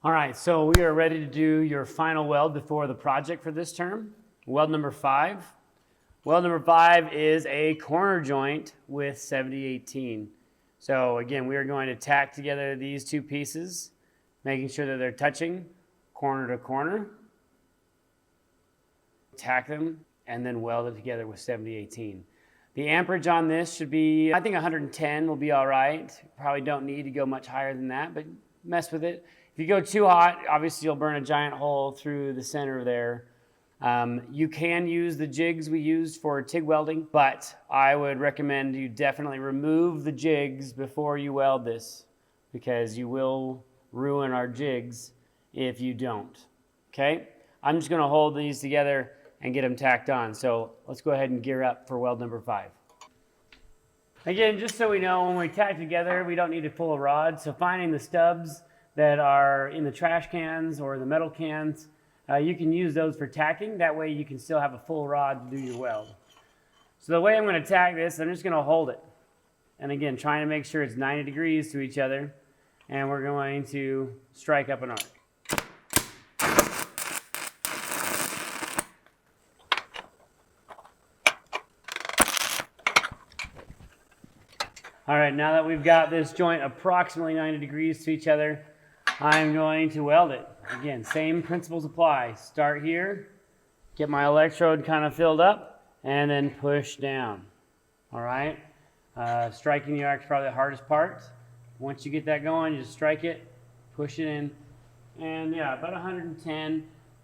All right, so we are ready to do your final weld before the project for this term. Weld number 5. Weld number 5 is a corner joint with 70/18. So again, we are going to tack together these two pieces, making sure that they're touching corner to corner. Tack them and then weld it together with 70/18. The amperage on this should be, I think 110 will be all right. Probably don't need to go much higher than that, but mess with it. If you go too hot, obviously you'll burn a giant hole through the center there. You can use the jigs we used for TIG welding, but I would recommend you definitely remove the jigs before you weld this, because you will ruin our jigs if you don't. Okay? I'm just gonna hold these together and get them tacked on. So let's go ahead and gear up for weld number 5. Again, just so we know, when we tack together, we don't need to pull a rod. So finding the stubs that are in the trash cans or the metal cans, you can use those for tacking. That way you can still have a full rod to do your weld. So the way I'm going to tack this, I'm just going to hold it. And again, trying to make sure it's 90 degrees to each other. And we're going to strike up an arc. All right, now that we've got this joint approximately 90 degrees to each other, I'm going to weld it. Again, same principles apply. Start here, get my electrode kind of filled up, and then push down. All right? Striking the arc is probably the hardest part. Once you get that going, you just strike it, push it in, and yeah, about 110.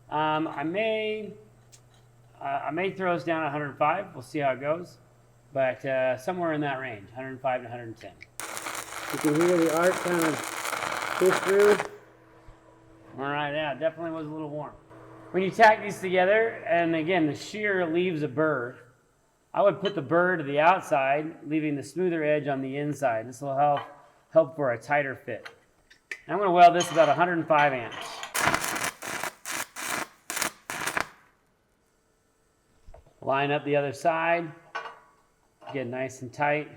I may throw us down at 105. We'll see how it goes. But somewhere in that range, 105 to 110. You can hear the arc kind of push through. All right, yeah, definitely was a little warm. When you tack these together, and again, the shear leaves a burr, I would put the burr to the outside, leaving the smoother edge on the inside. This will help for a tighter fit. I'm going to weld this about 105 amps. Line up the other side. Get nice and tight.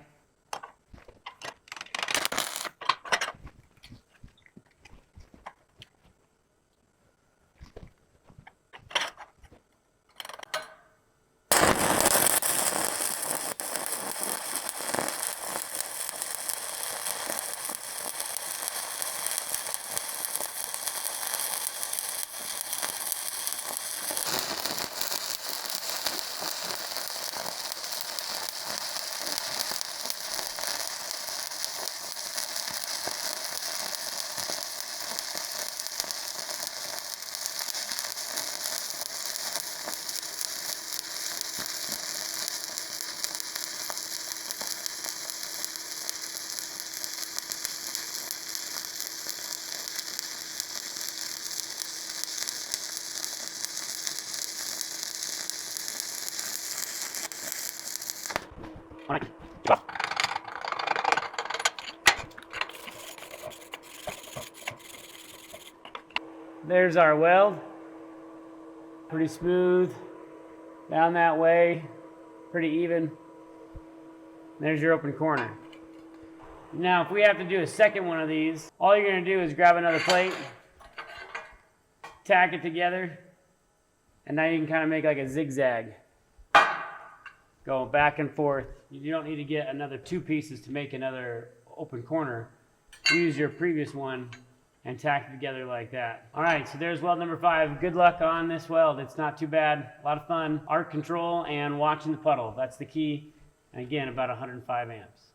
There's our weld. Pretty smooth. Down that way. Pretty even. There's your open corner. Now, if we have to do a second one of these, all you're going to do is grab another plate, tack it together, and now you can kind of make like a zigzag. Go back and forth. You don't need to get another 2 pieces to make another open corner. Use your previous one and tack it together like that. All right, so there's weld number 5. Good luck on this weld. It's not too bad. A lot of fun. Arc control and watching the puddle. That's the key. And again, about 105 amps.